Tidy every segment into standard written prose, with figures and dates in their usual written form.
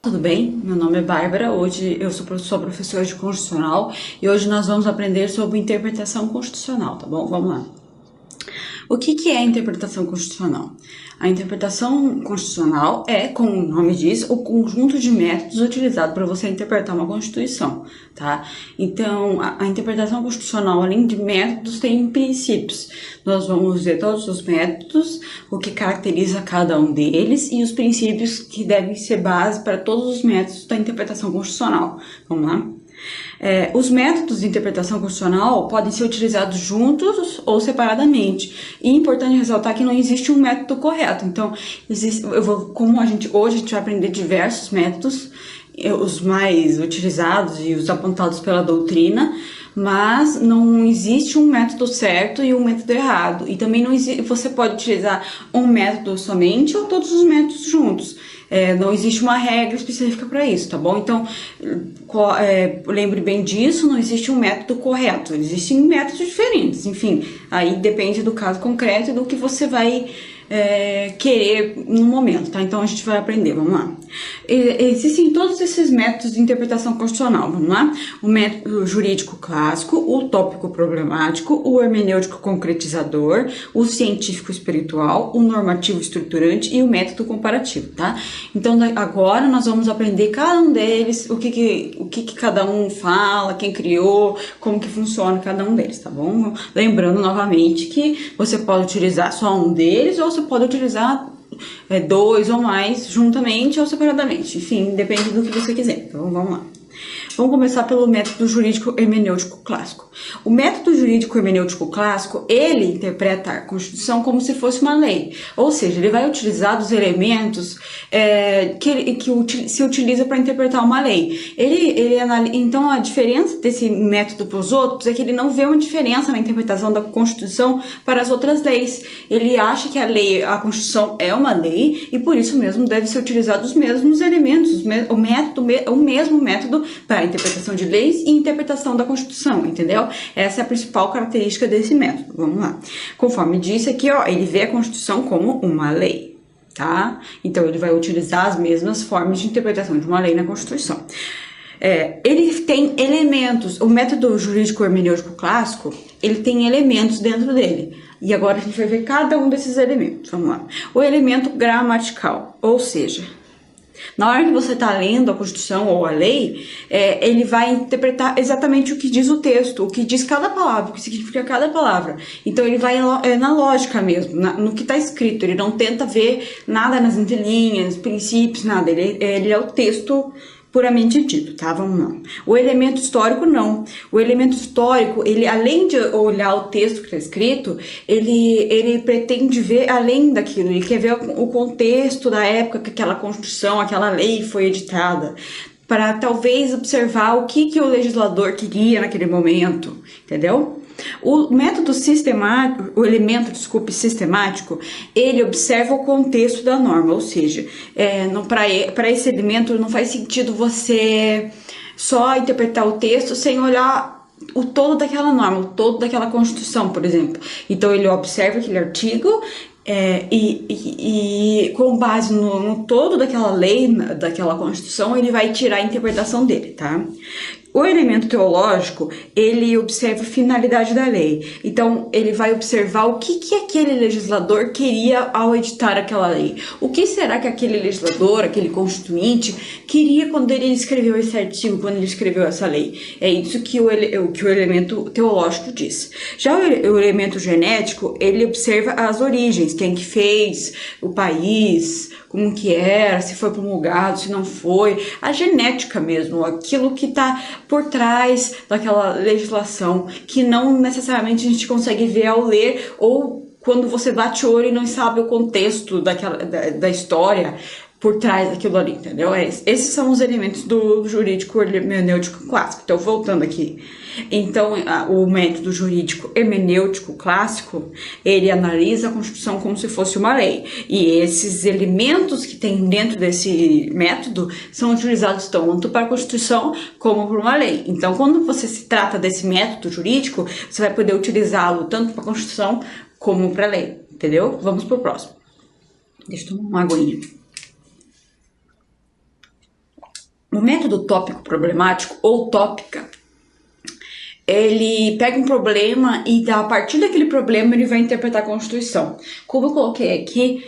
Tudo bem? Meu nome é Bárbara, hoje eu sou professora de Constitucional e hoje nós vamos aprender sobre interpretação constitucional, tá bom? Vamos lá. O que é a interpretação constitucional? A interpretação constitucional é, como o nome diz, o conjunto de métodos utilizado para você interpretar uma Constituição, tá? Então, a interpretação constitucional, além de métodos, tem princípios. Nós vamos ver todos os métodos, o que caracteriza cada um deles e os princípios que devem ser base para todos os métodos da interpretação constitucional. Vamos lá? Os métodos de interpretação constitucional podem ser utilizados juntos ou separadamente. E é importante ressaltar que não existe um método correto. Então, hoje a gente vai aprender diversos métodos, os mais utilizados e os apontados pela doutrina, mas não existe um método certo e um método errado. E também não existe, você pode utilizar um método somente ou todos os métodos juntos. Não existe uma regra específica para isso, tá bom? Então, lembre bem disso, não existe um método correto, existem métodos diferentes, enfim, aí depende do caso concreto e do que você vai querer no momento, tá? Então a gente vai aprender, vamos lá. Existem todos esses métodos de interpretação constitucional, vamos lá? O método jurídico clássico, o tópico problemático, o hermenêutico concretizador, o científico espiritual, o normativo estruturante e o método comparativo, tá? Então agora nós vamos aprender cada um deles, o que cada um fala, quem criou, como que funciona cada um deles, tá bom? Lembrando novamente que você pode utilizar só um deles ou você pode utilizar dois ou mais juntamente ou separadamente. Enfim, depende do que você quiser. Então, vamos lá. Vamos começar pelo método jurídico hermenêutico clássico. O método jurídico hermenêutico clássico, ele interpreta a Constituição como se fosse uma lei. Ou seja, ele vai utilizar dos elementos que se utiliza para interpretar uma lei. Então, a diferença desse método para os outros é que ele não vê uma diferença na interpretação da Constituição para as outras leis. Ele acha que a Constituição é uma lei e por isso mesmo deve ser utilizado os mesmos elementos, o mesmo método para a interpretação de leis e interpretação da Constituição, entendeu? Essa é a principal característica desse método. Vamos lá. Conforme disse aqui, ó, ele vê a Constituição como uma lei, tá? Então, ele vai utilizar as mesmas formas de interpretação de uma lei na Constituição. Ele tem elementos, o método jurídico hermenêutico clássico, ele tem elementos dentro dele. E agora a gente vai ver cada um desses elementos. Vamos lá. O elemento gramatical, ou seja, na hora que você está lendo a Constituição ou a lei, ele vai interpretar exatamente o que diz o texto, o que diz cada palavra, o que significa cada palavra. Então, ele vai na lógica mesmo, no que está escrito. Ele não tenta ver nada nas entrelinhas, princípios, nada. Ele é o texto puramente dito, tá? Vamos lá. O elemento histórico, não. O elemento histórico, ele, além de olhar o texto que está escrito, ele pretende ver além daquilo. Ele quer ver o contexto da época que aquela Constituição, aquela lei foi editada, para talvez observar o que o legislador queria naquele momento, entendeu? O método sistemático, o elemento, sistemático, ele observa o contexto da norma, ou seja, para esse elemento não faz sentido você só interpretar o texto sem olhar o todo daquela norma, o todo daquela Constituição, por exemplo. Então ele observa aquele artigo e com base no todo daquela lei, daquela Constituição, ele vai tirar a interpretação dele, tá? O elemento teológico, ele observa a finalidade da lei. Então, ele vai observar o que aquele legislador queria ao editar aquela lei. O que será que aquele legislador, aquele constituinte, queria quando ele escreveu esse artigo, quando ele escreveu essa lei? É isso que o elemento teológico diz. Já o elemento genético, ele observa as origens, quem que fez, o país, como que era, se foi promulgado, se não foi, a genética mesmo, aquilo que está por trás daquela legislação, que não necessariamente a gente consegue ver ao ler, ou quando você bate o olho e não sabe o contexto da história por trás daquilo ali, entendeu? Esses são os elementos do jurídico hermenêutico clássico. Então, voltando aqui. Então, o método jurídico hermenêutico clássico, ele analisa a Constituição como se fosse uma lei. E esses elementos que tem dentro desse método são utilizados tanto para a Constituição como para uma lei. Então, quando você se trata desse método jurídico, você vai poder utilizá-lo tanto para a Constituição como para a lei, entendeu? Vamos para o próximo. Deixa eu tomar uma aguinha. O método tópico problemático ou tópica, ele pega um problema e a partir daquele problema ele vai interpretar a Constituição. Como eu coloquei aqui,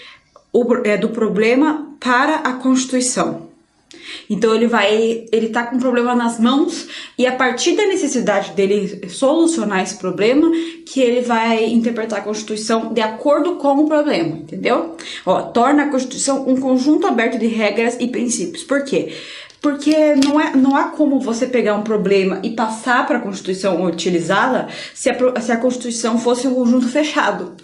é do problema para a Constituição. Então ele tá com um problema nas mãos e a partir da necessidade dele solucionar esse problema que ele vai interpretar a Constituição de acordo com o problema, entendeu? Ó, torna a Constituição um conjunto aberto de regras e princípios. Por quê? Porque não há como você pegar um problema e passar para a Constituição ou utilizá-la se a Constituição fosse um conjunto fechado.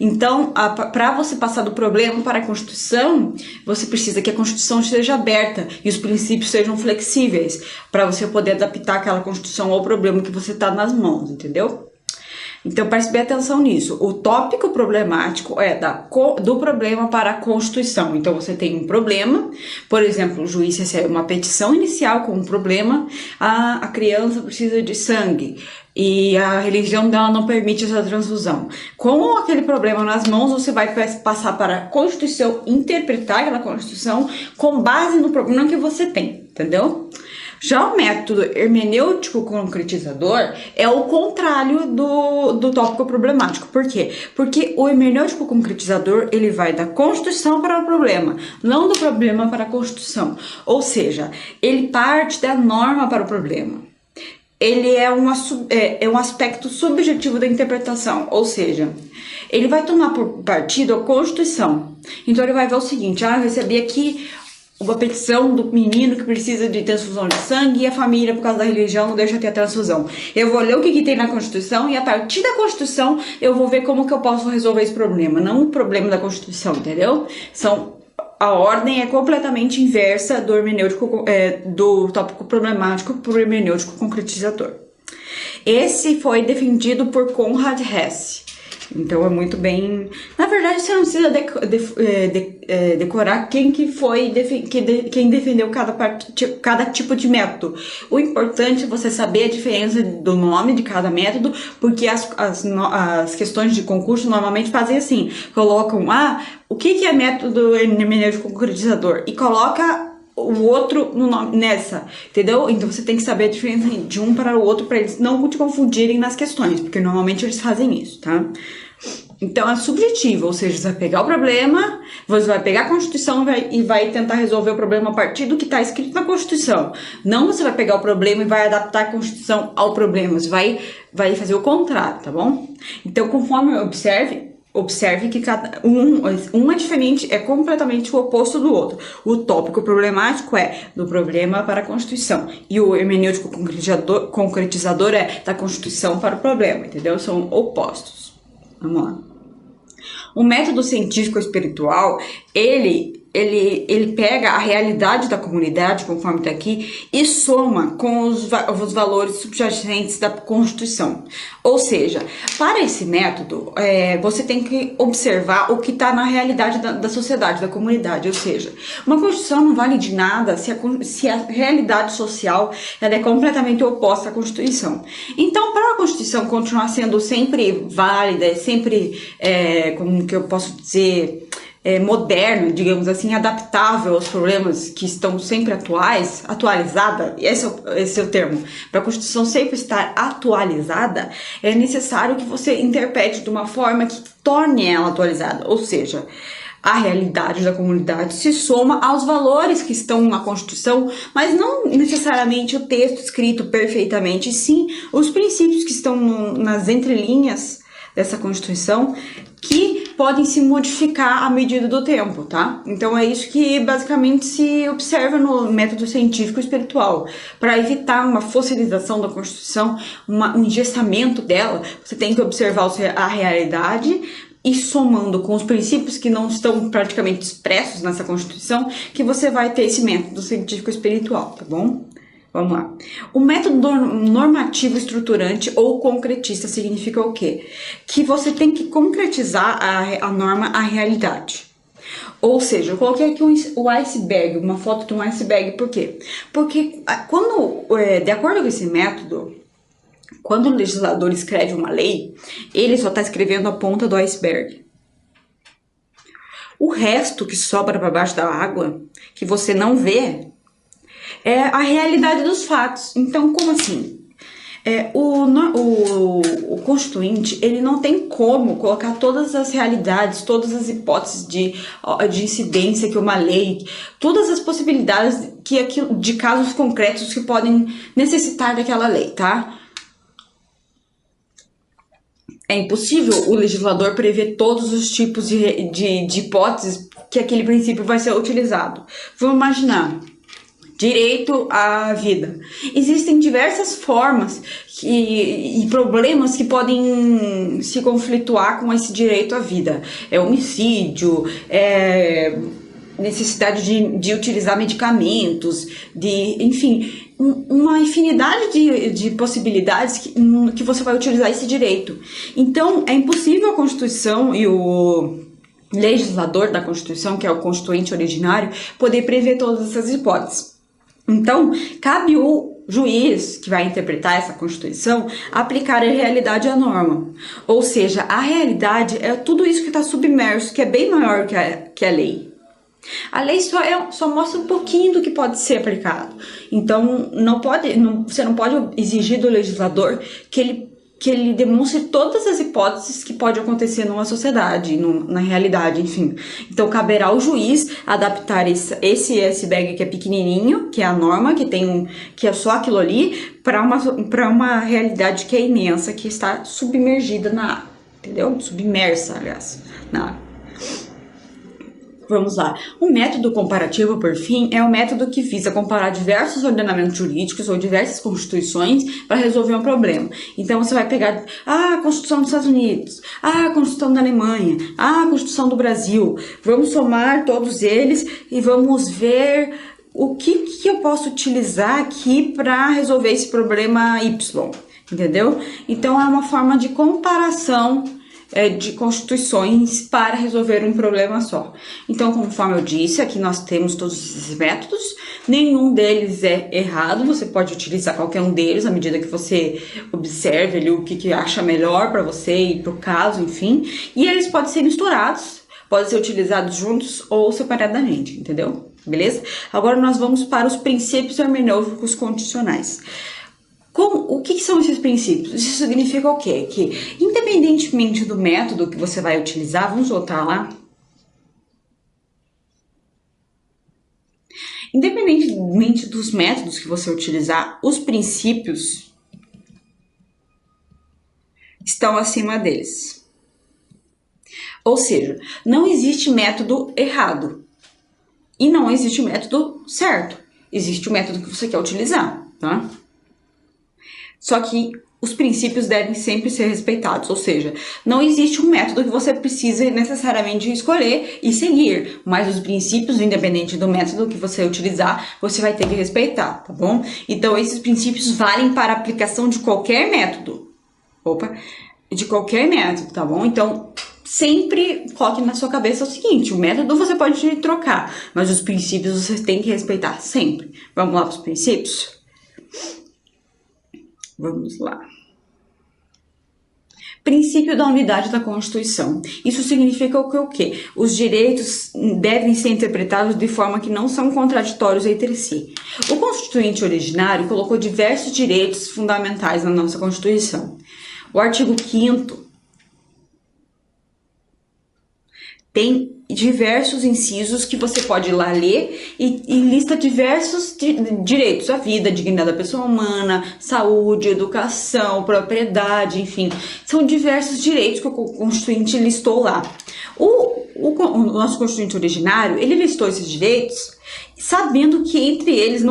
Então, para você passar do problema para a Constituição, você precisa que a Constituição seja aberta e os princípios sejam flexíveis, para você poder adaptar aquela Constituição ao problema que você está nas mãos, entendeu? Então, preste bem atenção nisso. O tópico problemático é do problema para a Constituição. Então, você tem um problema, por exemplo, o juiz recebe uma petição inicial com um problema, a criança precisa de sangue e a religião dela não permite essa transfusão. Com aquele problema nas mãos, você vai passar para a Constituição, interpretar aquela Constituição com base no problema que você tem, entendeu? Já o método hermenêutico concretizador é o contrário do tópico problemático. Por quê? Porque o hermenêutico concretizador, ele vai da Constituição para o problema, não do problema para a Constituição. Ou seja, ele parte da norma para o problema. Ele é um aspecto subjetivo da interpretação, ou seja, ele vai tomar por partido a Constituição. Então ele vai ver o seguinte, eu recebi aqui uma petição do menino que precisa de transfusão de sangue e a família, por causa da religião, não deixa ter a transfusão. Eu vou ler o que tem na Constituição e a partir da Constituição eu vou ver como que eu posso resolver esse problema, não o problema da Constituição, entendeu? A ordem é completamente inversa do hermenêutico, do tópico problemático para o hermenêutico concretizador. Esse foi defendido por Konrad Hesse. Então é muito bem... Na verdade, você não precisa decorar quem defendeu cada tipo de método. O importante é você saber a diferença do nome de cada método, porque as questões de concurso normalmente fazem assim, colocam, o que é método hermenêutico concretizador? E coloca o outro no nome, nessa, entendeu? Então você tem que saber a diferença de um para o outro para eles não te confundirem nas questões, porque normalmente eles fazem isso, tá? Então é subjetivo, ou seja, você vai pegar o problema, você vai pegar a Constituição e vai tentar resolver o problema a partir do que está escrito na Constituição. Não você vai pegar o problema e vai adaptar a Constituição ao problema, você vai fazer o contrário, tá bom? Então, conforme observe que cada um é diferente, é completamente o oposto do outro. O tópico problemático é do problema para a Constituição e o hermenêutico concretizador é da Constituição para o problema, entendeu? São opostos. Vamos lá. O método científico espiritual, ele pega a realidade da comunidade, conforme está aqui, e soma com os valores subjacentes da Constituição. Ou seja, para esse método, você tem que observar o que está na realidade da sociedade, da comunidade. Ou seja, uma Constituição não vale de nada se a realidade social ela é completamente oposta à Constituição. Então, para a Constituição continuar sendo sempre válida, sempre, como que eu posso dizer... moderno, digamos assim, adaptável aos problemas que estão sempre atualizada, esse é o termo, para a Constituição sempre estar atualizada, é necessário que você interprete de uma forma que torne ela atualizada, ou seja, a realidade da comunidade se soma aos valores que estão na Constituição, mas não necessariamente o texto escrito perfeitamente, sim os princípios que estão nas entrelinhas dessa Constituição, que podem se modificar à medida do tempo, tá? Então é isso que basicamente se observa no método científico espiritual. Para evitar uma fossilização da Constituição, um engessamento dela, você tem que observar a realidade e somando com os princípios que não estão praticamente expressos nessa Constituição, que você vai ter esse método científico espiritual, tá bom? Vamos lá. O método normativo estruturante ou concretista significa o quê? Que você tem que concretizar a norma à realidade. Ou seja, eu coloquei aqui o iceberg, uma foto de um iceberg, por quê? Porque de acordo com esse método, quando o legislador escreve uma lei, ele só está escrevendo a ponta do iceberg. O resto que sobra para baixo da água, que você não vê, É a realidade dos fatos. Então, como assim? O constituinte, ele não tem como colocar todas as realidades, todas as hipóteses de incidência que uma lei, todas as possibilidades de casos concretos que podem necessitar daquela lei, tá? É impossível o legislador prever todos os tipos de hipóteses que aquele princípio vai ser utilizado. Vamos imaginar. Direito à vida. Existem diversas formas e problemas que podem se conflituar com esse direito à vida. Homicídio, necessidade de utilizar medicamentos, enfim, uma infinidade de possibilidades que você vai utilizar esse direito. Então, é impossível a Constituição e o legislador da Constituição, que é o constituinte originário, poder prever todas essas hipóteses. Então, cabe o juiz que vai interpretar essa Constituição aplicar a realidade à norma. Ou seja, a realidade é tudo isso que está submerso, que é bem maior que a lei. A lei só mostra um pouquinho do que pode ser aplicado. Então, você não pode exigir do legislador que ele demonstre todas as hipóteses que pode acontecer numa sociedade, na realidade, enfim. Então, caberá ao juiz adaptar esse iceberg que é pequenininho, que é a norma, que é só aquilo ali, para uma realidade que é imensa, que está submergida na água, entendeu? Submersa, aliás, na água. Vamos lá. O método comparativo, por fim, é um método que visa comparar diversos ordenamentos jurídicos ou diversas constituições para resolver um problema. Então, você vai pegar a Constituição dos Estados Unidos, a Constituição da Alemanha, a Constituição do Brasil. Vamos somar todos eles e vamos ver o que eu posso utilizar aqui para resolver esse problema Y, entendeu? Então, é uma forma de comparação de constituições para resolver um problema só. Então, conforme eu disse, aqui nós temos todos esses métodos, nenhum deles é errado, você pode utilizar qualquer um deles à medida que você observe ali o que acha melhor para você e para o caso, enfim, e eles podem ser misturados, podem ser utilizados juntos ou separadamente, entendeu? Beleza? Agora nós vamos para os princípios hermenêuticos constitucionais. O que são esses princípios? Isso significa o quê? Que, independentemente do método que você vai utilizar, vamos voltar lá. Independentemente dos métodos que você utilizar, os princípios estão acima deles. Ou seja, não existe método errado e não existe método certo. Existe o método que você quer utilizar, tá? Só que os princípios devem sempre ser respeitados, ou seja, não existe um método que você precise necessariamente escolher e seguir, mas os princípios, independente do método que você utilizar, você vai ter que respeitar, tá bom? Então, esses princípios valem para a aplicação de qualquer método. De qualquer método, tá bom? Então, sempre coloque na sua cabeça o seguinte, o método você pode trocar, mas os princípios você tem que respeitar sempre. Vamos lá para os princípios? Vamos lá. Princípio da unidade da Constituição. Isso significa o quê? Os direitos devem ser interpretados de forma que não são contraditórios entre si. O constituinte originário colocou diversos direitos fundamentais na nossa Constituição. O artigo 5º tem diversos incisos que você pode ir lá ler e lista diversos direitos à vida, dignidade da pessoa humana, saúde, educação, propriedade, enfim. São diversos direitos que o Constituinte listou lá. O nosso Constituinte originário, ele listou esses direitos sabendo que entre eles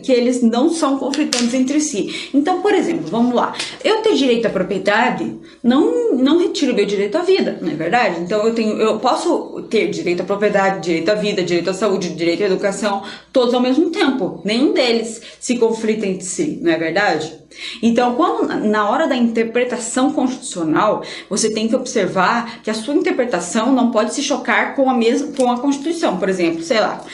que eles não são conflitantes entre si. Então, por exemplo, vamos lá. Eu ter direito à propriedade não retiro o meu direito à vida, não é verdade? Então eu posso ter direito à propriedade, direito à vida, direito à saúde, direito à educação, todos ao mesmo tempo. Nenhum deles se conflita entre si, não é verdade? Então, na hora da interpretação constitucional, você tem que observar que a sua interpretação não pode se chocar com a Constituição. Por exemplo, sei lá,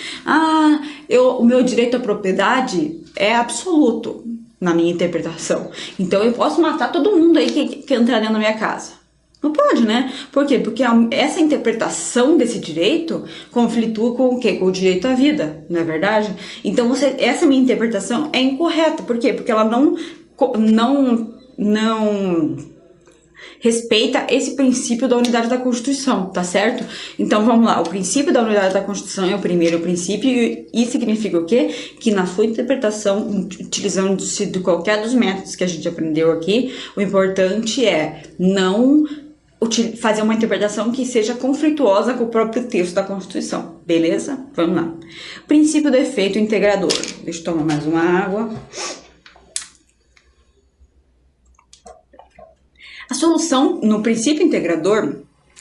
o meu direito à propriedade é absoluto na minha interpretação. Então, eu posso matar todo mundo aí que entrar dentro da minha casa. Não pode, né? Por quê? Porque essa interpretação desse direito conflitua com o quê? Com o direito à vida, não é verdade? Então, essa minha interpretação é incorreta. Por quê? Porque ela não respeita esse princípio da unidade da Constituição, tá certo? Então vamos lá, o princípio da unidade da Constituição é o primeiro princípio e significa o quê? Que na sua interpretação, utilizando-se de qualquer dos métodos que a gente aprendeu aqui, o importante é não fazer uma interpretação que seja conflituosa com o próprio texto da Constituição, beleza? Vamos lá. Princípio do efeito integrador. Deixa eu tomar mais uma água. A solução no princípio integrador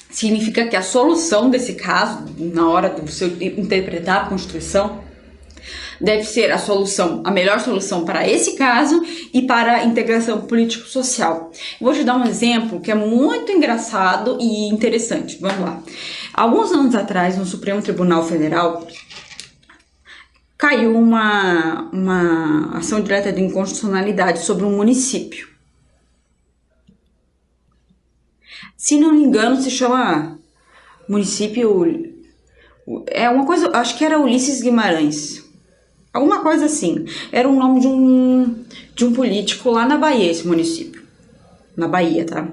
significa que a solução desse caso, na hora de você interpretar a Constituição, deve ser a melhor solução para esse caso e para a integração político-social. Vou te dar um exemplo que é muito engraçado e interessante. Vamos lá. Alguns anos atrás, no Supremo Tribunal Federal, caiu uma ação direta de inconstitucionalidade sobre um município. Se não me engano, se chama município... É uma coisa... Acho que era Ulisses Guimarães. Alguma coisa assim. Era o nome de um político lá na Bahia, esse município. Na Bahia, tá?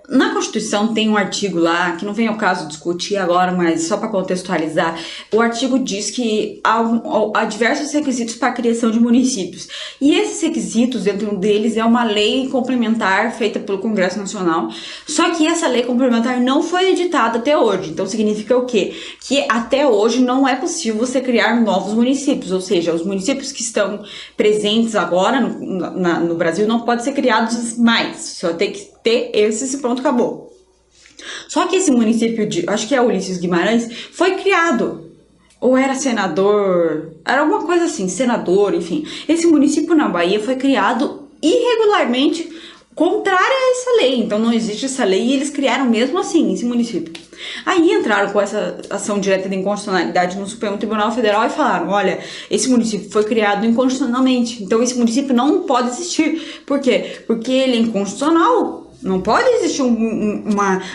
Na Constituição tem um artigo lá, que não vem ao caso discutir agora, mas só para contextualizar, o artigo diz que há diversos requisitos para a criação de municípios. E esses requisitos, dentro deles, é uma lei complementar feita pelo Congresso Nacional, só que essa lei complementar não foi editada até hoje. Então significa o quê? Que até hoje não é possível você criar novos municípios, ou seja, os municípios que estão presentes agora no Brasil não podem ser criados mais, só tem que ter esse pronto, acabou. Só que esse município acho que é Ulisses Guimarães, foi criado, ou era senador, era alguma coisa assim, senador, enfim. Esse município na Bahia foi criado irregularmente, contrária a essa lei, então não existe essa lei e eles criaram mesmo assim esse município. Aí entraram com essa ação direta de inconstitucionalidade no Supremo Tribunal Federal e falaram, olha, esse município foi criado inconstitucionalmente, então esse município não pode existir. Por quê? Porque ele é inconstitucional. Não pode existir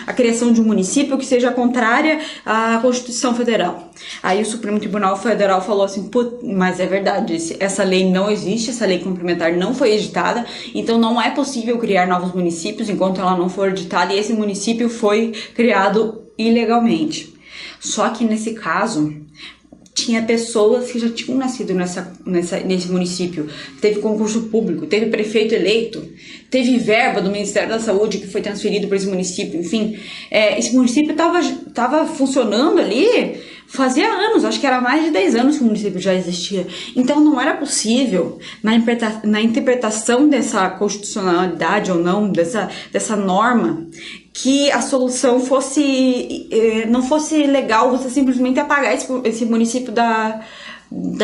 a criação de um município que seja contrária à Constituição Federal. Aí o Supremo Tribunal Federal falou assim, mas é verdade, essa lei não existe, essa lei complementar não foi editada, então não é possível criar novos municípios enquanto ela não for editada, e esse município foi criado ilegalmente. Só que nesse caso, tinha pessoas que já tinham nascido nesse município, teve concurso público, teve prefeito eleito, teve verba do Ministério da Saúde que foi transferido para esse município, enfim, esse município estava funcionando ali fazia anos, acho que era mais de 10 anos que o município já existia. Então não era possível, na interpretação dessa constitucionalidade ou não, dessa norma, que a solução não fosse legal você simplesmente apagar esse município da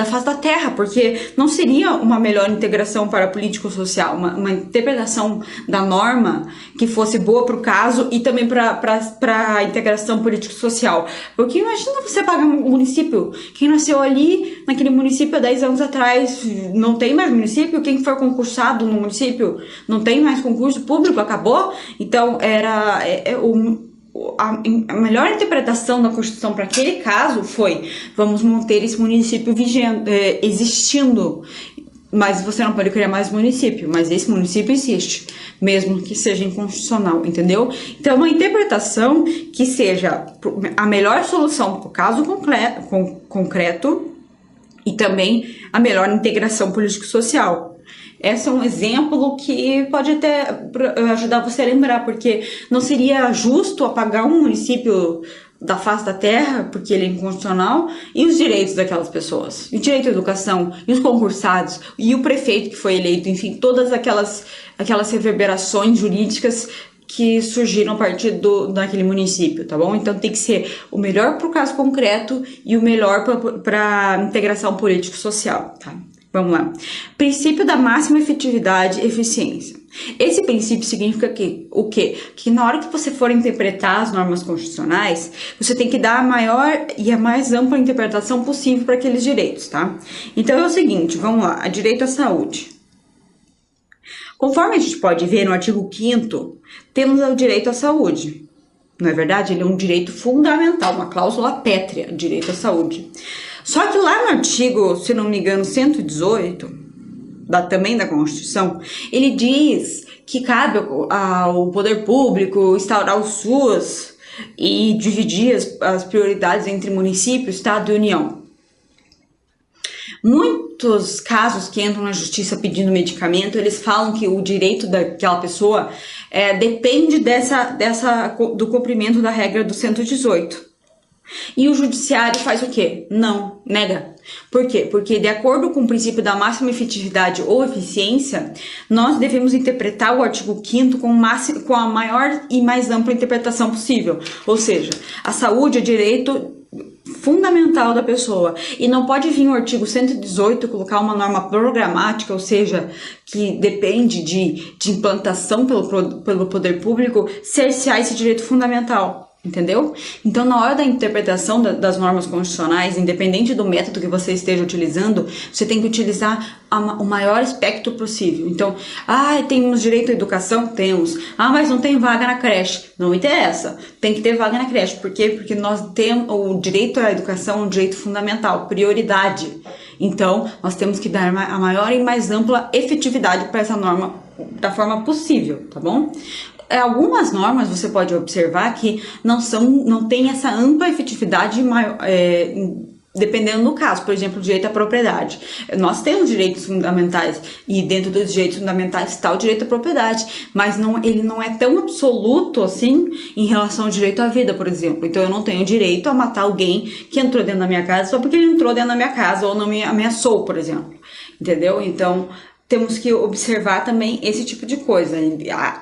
face da terra, porque não seria uma melhor integração para político-social, uma interpretação da norma que fosse boa para o caso e também para a integração político-social. Porque imagina você apagar um município, quem nasceu ali, naquele município há 10 anos atrás, não tem mais município, quem for concursado no município não tem mais concurso público, acabou. Então a melhor interpretação da Constituição para aquele caso foi: vamos manter esse município existindo, mas você não pode criar mais município, mas esse município existe, mesmo que seja inconstitucional, entendeu? Então, uma interpretação que seja a melhor solução para o caso concreto e também a melhor integração político-social. Esse é um exemplo que pode até ajudar você a lembrar, porque não seria justo apagar um município da face da terra, porque ele é inconstitucional, e os direitos daquelas pessoas, o direito à educação, e os concursados, e o prefeito que foi eleito, enfim, todas aquelas reverberações jurídicas que surgiram a partir daquele município, tá bom? Então tem que ser o melhor para o caso concreto e o melhor para a integração político-social, tá? Vamos lá. Princípio da máxima efetividade e eficiência. Esse princípio significa o quê? Que na hora que você for interpretar as normas constitucionais, você tem que dar a maior e a mais ampla interpretação possível para aqueles direitos, tá? Então é o seguinte, vamos lá. Direito à saúde. Conforme a gente pode ver no artigo 5º, temos o direito à saúde. Não é verdade? Ele é um direito fundamental, uma cláusula pétrea, direito à saúde. Só que lá no artigo, se não me engano, 118, também da Constituição, ele diz que cabe ao poder público instaurar o SUS e dividir as prioridades entre município, estado e União. Muitos casos que entram na justiça pedindo medicamento, eles falam que o direito daquela pessoa depende do cumprimento da regra do 118. E o judiciário faz o quê? Não, nega. Por quê? Porque de acordo com o princípio da máxima efetividade ou eficiência, nós devemos interpretar o artigo 5º com a maior e mais ampla interpretação possível. Ou seja, a saúde é direito fundamental da pessoa e não pode vir o artigo 118 colocar uma norma programática, ou seja, que depende de implantação pelo poder público, cercear esse direito fundamental. Entendeu? Então, na hora da interpretação das normas constitucionais, independente do método que você esteja utilizando, você tem que utilizar o maior espectro possível. Então, temos direito à educação? Temos. Mas não tem vaga na creche. Não interessa. Tem que ter vaga na creche. Por quê? Porque nós temos o direito à educação, um direito fundamental, prioridade. Então, nós temos que dar a maior e mais ampla efetividade para essa norma da forma possível, tá bom? Algumas normas você pode observar que não tem essa ampla efetividade dependendo do caso. Por exemplo, o direito à propriedade. Nós temos direitos fundamentais e dentro dos direitos fundamentais está o direito à propriedade, mas ele não é tão absoluto assim em relação ao direito à vida, por exemplo. Então eu não tenho direito a matar alguém que entrou dentro da minha casa só porque ele entrou dentro da minha casa ou não me ameaçou, por exemplo. Entendeu? Então temos que observar também esse tipo de coisa.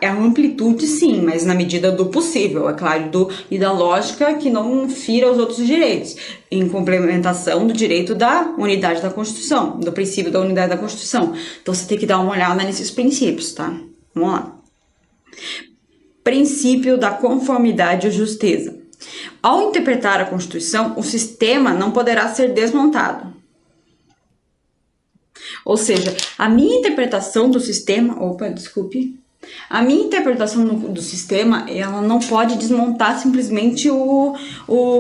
A amplitude, sim, mas na medida do possível, é claro, e da lógica que não fira os outros direitos, em complementação do direito da unidade da Constituição, do princípio da unidade da Constituição. Então, você tem que dar uma olhada nesses princípios, tá? Vamos lá. Princípio da conformidade e justeza. Ao interpretar a Constituição, o sistema não poderá ser desmontado. Ou seja, a minha interpretação do sistema, a minha interpretação do sistema, ela não pode desmontar simplesmente o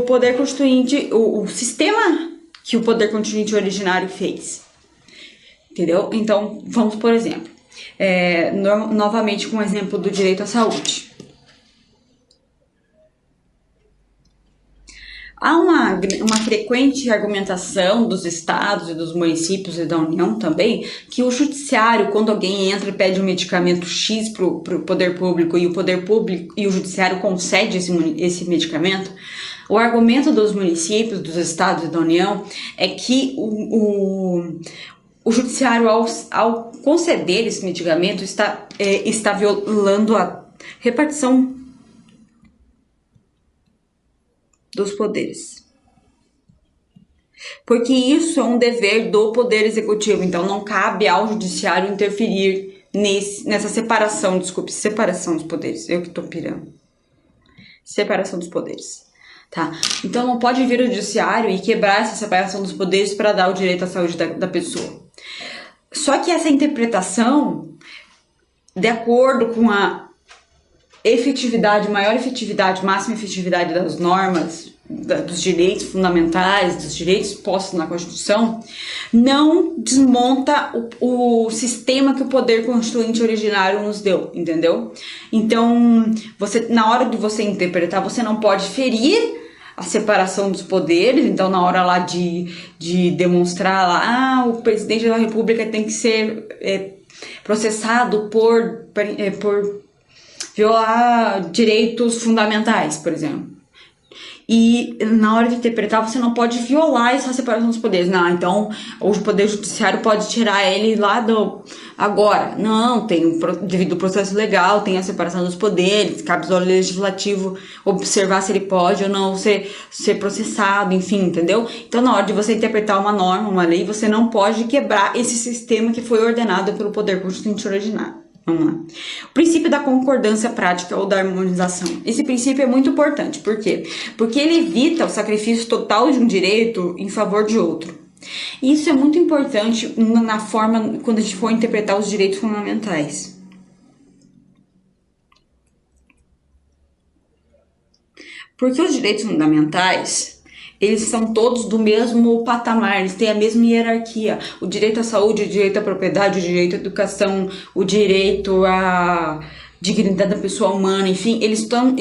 poder constituinte, o sistema que o poder constituinte originário fez. Entendeu? Então, vamos por exemplo, novamente com o exemplo do direito à saúde. Há uma frequente argumentação dos estados e dos municípios e da União também que o judiciário, quando alguém entra e pede um medicamento X para o poder público e o poder público e o judiciário concede esse medicamento, o argumento dos municípios, dos estados e da União é que o judiciário, ao conceder esse medicamento, está violando a repartição dos poderes. Porque isso é um dever do Poder Executivo, então não cabe ao Judiciário interferir nessa separação dos poderes. Eu que tô pirando. Separação dos poderes, tá? Então não pode vir o Judiciário e quebrar essa separação dos poderes para dar o direito à saúde da pessoa. Só que essa interpretação, de acordo com a maior efetividade, máxima efetividade das normas, dos direitos fundamentais, dos direitos postos na Constituição, não desmonta o sistema que o poder constituinte originário nos deu, entendeu? Então, na hora de você interpretar, você não pode ferir a separação dos poderes. Então, na hora lá de demonstrar lá, o presidente da República tem que ser processado por violar direitos fundamentais, por exemplo. E na hora de interpretar, você não pode violar essa separação dos poderes. Não, então o Poder Judiciário pode tirar ele lá agora. Não, tem devido ao processo legal, tem a separação dos poderes, cabe ao Legislativo observar se ele pode ou não ser processado, enfim, entendeu? Então, na hora de você interpretar uma norma, uma lei, você não pode quebrar esse sistema que foi ordenado pelo Poder Constituinte originário. Vamos lá. O princípio da concordância prática ou da harmonização. Esse princípio é muito importante. Por quê? Porque ele evita o sacrifício total de um direito em favor de outro. Isso é muito importante na forma quando a gente for interpretar os direitos fundamentais. Porque os direitos fundamentais, eles são todos do mesmo patamar, eles têm a mesma hierarquia. O direito à saúde, o direito à propriedade, o direito à educação, o direito à dignidade da pessoa humana, enfim, eles estão